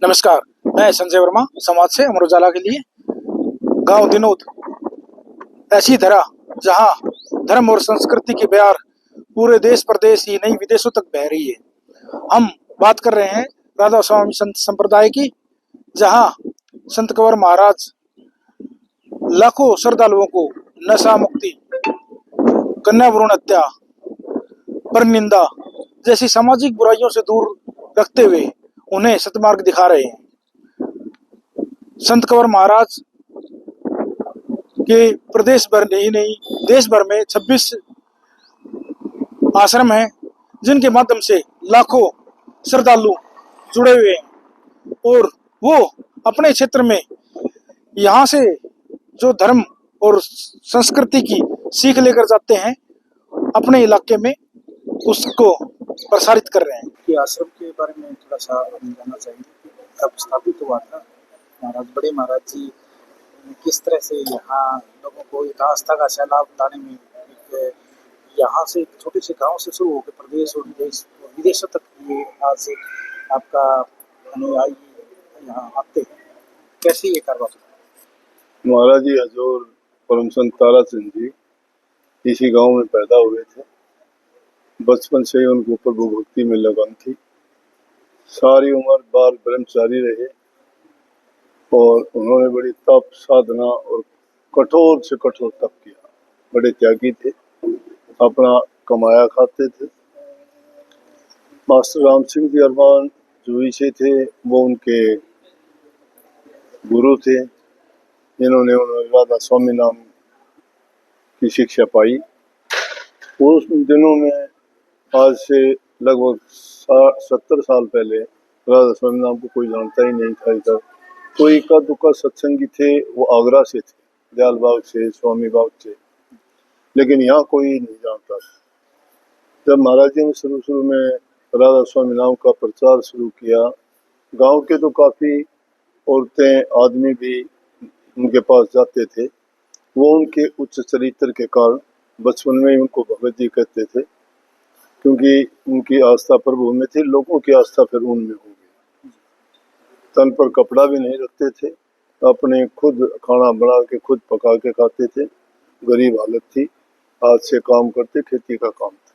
नमस्कार, मैं संजय वर्मा समाज से अमर उजाला के लिए। गांव दिनोद ऐसी धरा जहां धर्म और संस्कृति की बयार पूरे देश प्रदेश ही नहीं विदेशों तक बह रही है। हम बात कर रहे हैं राधा स्वामी संत संप्रदाय की, जहां संत कंवर महाराज लाखों श्रद्धालुओं को नशा मुक्ति, कन्या भ्रूण हत्या, पर निंदा जैसी सामाजिक बुराइयों से दूर रखते हुए उन्हें सतमार्ग दिखा रहे हैं। संत कंवर महाराज के प्रदेश भर ही नहीं देश भर में 26 आश्रम हैं, जिनके माध्यम से लाखों श्रद्धालु जुड़े हुए हैं और वो अपने क्षेत्र में यहाँ से जो धर्म और संस्कृति की सीख लेकर जाते हैं, अपने इलाके में उसको प्रसारित कर रहे हैं। कि आश्रम के बारे में थोड़ा सा हम जानना चाहेंगे। कब स्थापित हुआ था बड़े महाराज जी, किस तरह से यहाँ लोगों को एक आस्था का सैलाब लाने में, एक यहाँ से एक छोटे से गांव से शुरू होकर प्रदेश और विदेशों तक ये आज आपका अनुयायी यहाँ आते हैं, कैसे ये करवा सकते? महाराज जी हजूर परम संत तारा चंद जी इसी गांव में पैदा हुए थे। बचपन से ही उनको प्रभु भक्ति में लगन थी। सारी उम्र बाल ब्रह्मचारी रहे और उन्होंने बड़ी तप साधना और कठोर से कठोर तप किया। बड़े त्यागी थे, अपना कमाया खाते थे। मास्टर राम सिंह जी अरमान जो विषय थे वो उनके गुरु थे, जिन्होंने राधा स्वामी नाम की शिक्षा पाई। उस दिनों में आज से लगभग 70 साल पहले राधा स्वामी नाम को कोई जानता ही नहीं था। इधर कोई इक्का दुक्का सत्संगी थे, वो आगरा से थे, दयाल बाग से, स्वामी बाग से, लेकिन यहाँ कोई नहीं जानता था। जब महाराज जी ने शुरू में राधा स्वामी नाम का प्रचार शुरू किया, गांव के तो काफ़ी औरतें आदमी भी उनके पास जाते थे। वो उनके उच्च चरित्र के कारण बचपन में ही उनको भगत जी कहते थे, क्योंकि उनकी आस्था प्रभु में थी, लोगों की आस्था फिर उनमें हो गई। तन पर कपड़ा भी नहीं रखते थे, अपने खुद खाना बना के खुद पका के खाते थे। गरीब हालत थी, हाथ से काम करते, खेती का काम था।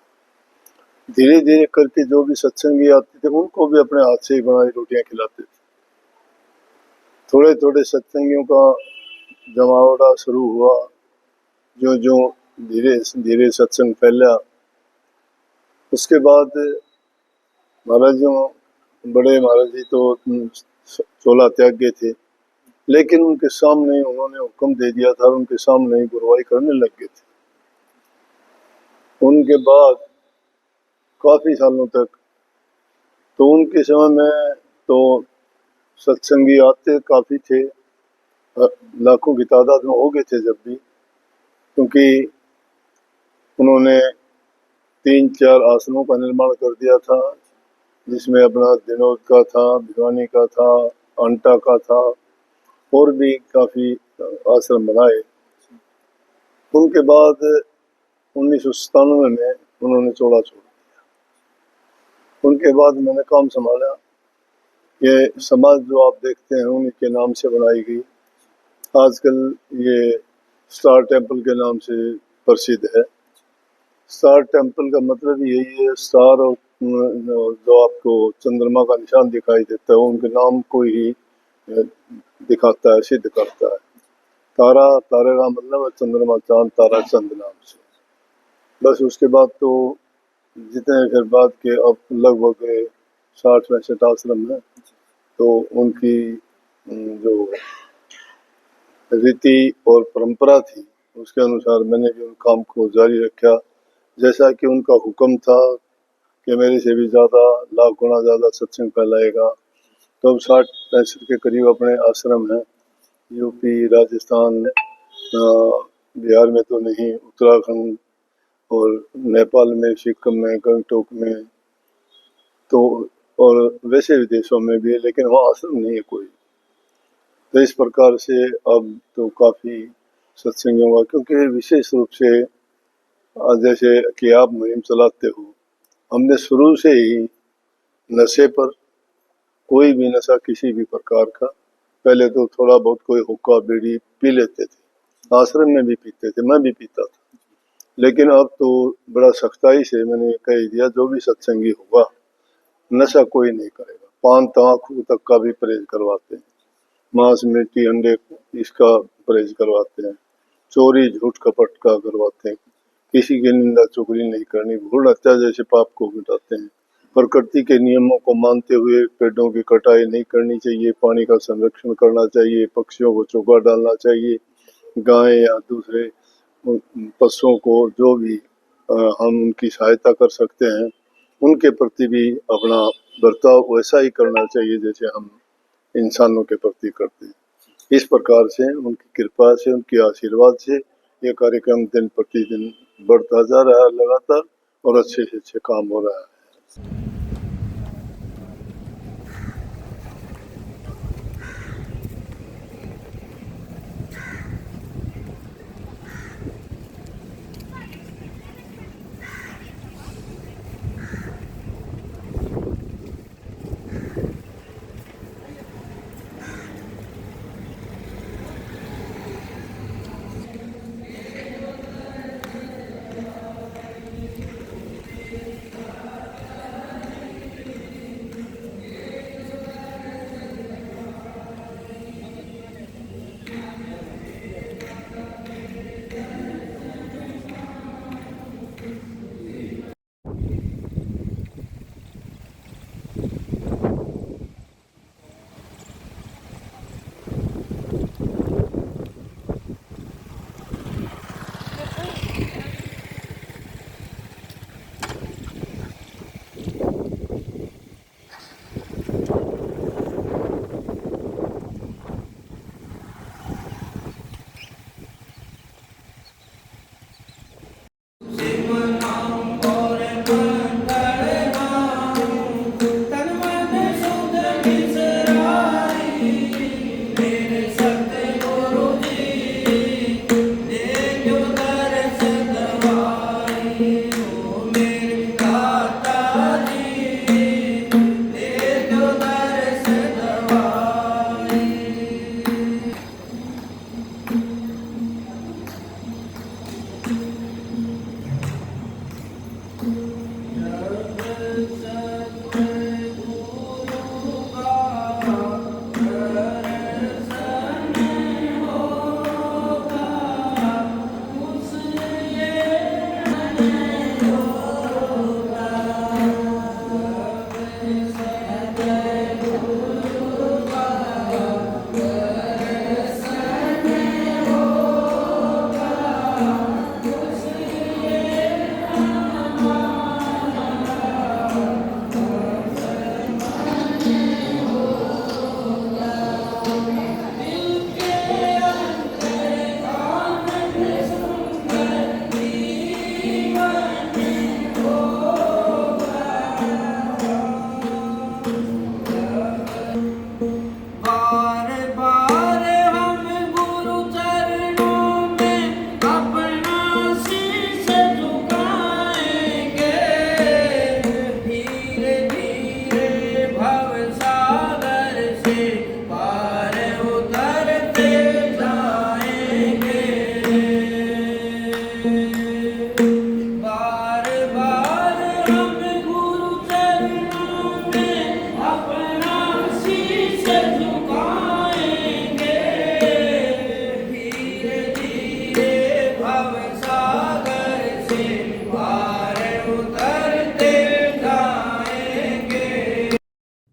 धीरे धीरे करके जो भी सत्संगी आते थे उनको भी अपने हाथ से ही बनाई रोटियां खिलाते थे। थोड़े थोड़े सत्संगियों का जमावड़ा शुरू हुआ। जो जो धीरे धीरे सत्संग फैला, उसके बाद महाराज जी, बड़े महाराज जी तो 16 त्यागे थे, लेकिन उनके सामने उन्होंने हुक्म दे दिया था और उनके सामने ही गुरुवाई करने लग गए थे। उनके बाद काफी सालों तक तो उनके समय में तो सत्संगी आते काफी थे, लाखों की तादाद में हो गए थे जब भी, क्योंकि उन्होंने 3-4 आश्रमों का निर्माण कर दिया था, जिसमें अपना दिनोद का था, भिवानी का था, अंटा का था, और भी काफी आश्रम बनाए। उनके बाद 1997 में उन्होंने चोला छोड़ दिया। उनके बाद मैंने काम संभाला। ये समाज जो आप देखते हैं उन्हीं के नाम से बनाई गई। आजकल ये स्टार टेम्पल के नाम से प्रसिद्ध है। स्टार टेम्पल का मतलब यही है, स्टार और जो आपको चंद्रमा का निशान दिखाई देता है उनके नाम को ही दिखाता है, सिद्ध करता है। तारा, तारे का मतलब है चंद्रमा, चांद, तारा, चंद नाम से। बस उसके बाद तो जितने फिर बाद के अब लगभग 60-65 आश्रम है, तो उनकी जो रीति और परंपरा थी उसके अनुसार मैंने भी उन काम को जारी रखा। जैसा कि उनका हुक्म था कि मेरे से भी ज़्यादा, लाख गुना ज़्यादा सत्संग फैलाएगा, तो अब 60-65 के करीब अपने आश्रम हैं। यूपी, राजस्थान, बिहार में तो नहीं, उत्तराखंड और नेपाल में, सिक्किम में, गंगटोक में, तो और वैसे विदेशों में भी है, लेकिन वहाँ आश्रम नहीं है कोई। तो इस प्रकार से अब तो काफ़ी सत्संग हुआ, क्योंकि विशेष रूप से जैसे कि आप मुहिम चलाते हो, हमने शुरू से ही नशे पर कोई भी नशा किसी भी प्रकार का, पहले तो थोड़ा बहुत कोई हुक्का बीड़ी पी लेते थे, आश्रम में भी पीते थे, मैं भी पीता था, लेकिन अब तो बड़ा सख्ताई से मैंने कह दिया जो भी सत्संगी होगा नशा कोई नहीं करेगा। पान तंबाकू तक का भी परहेज करवाते हैं, मांस मिर्ची अंडे इसका परहेज करवाते हैं, चोरी झूठ कपट का करवाते हैं, किसी की निंदा चुगली नहीं करनी, भूल हत्या जैसे पाप को मिटाते हैं, प्रकृति के नियमों को मानते हुए पेड़ों की कटाई नहीं करनी चाहिए, पानी का संरक्षण करना चाहिए, पक्षियों को चोगा डालना चाहिए, गाय या दूसरे पशुओं को जो भी हम उनकी सहायता कर सकते हैं उनके प्रति भी अपना बर्ताव वैसा ही करना चाहिए जैसे हम इंसानों के प्रति करते हैं। इस प्रकार से उनकी कृपा से, उनके आशीर्वाद से ये कार्यक्रम दिन प्रतिदिन बढ़ता जा रहा है लगातार, और अच्छे से अच्छे काम हो रहा है।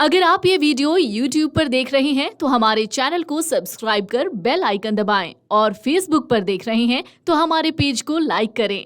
अगर आप ये वीडियो YouTube पर देख रहे हैं तो हमारे चैनल को सब्सक्राइब कर बेल आइकन दबाएं और Facebook पर देख रहे हैं तो हमारे पेज को लाइक करें।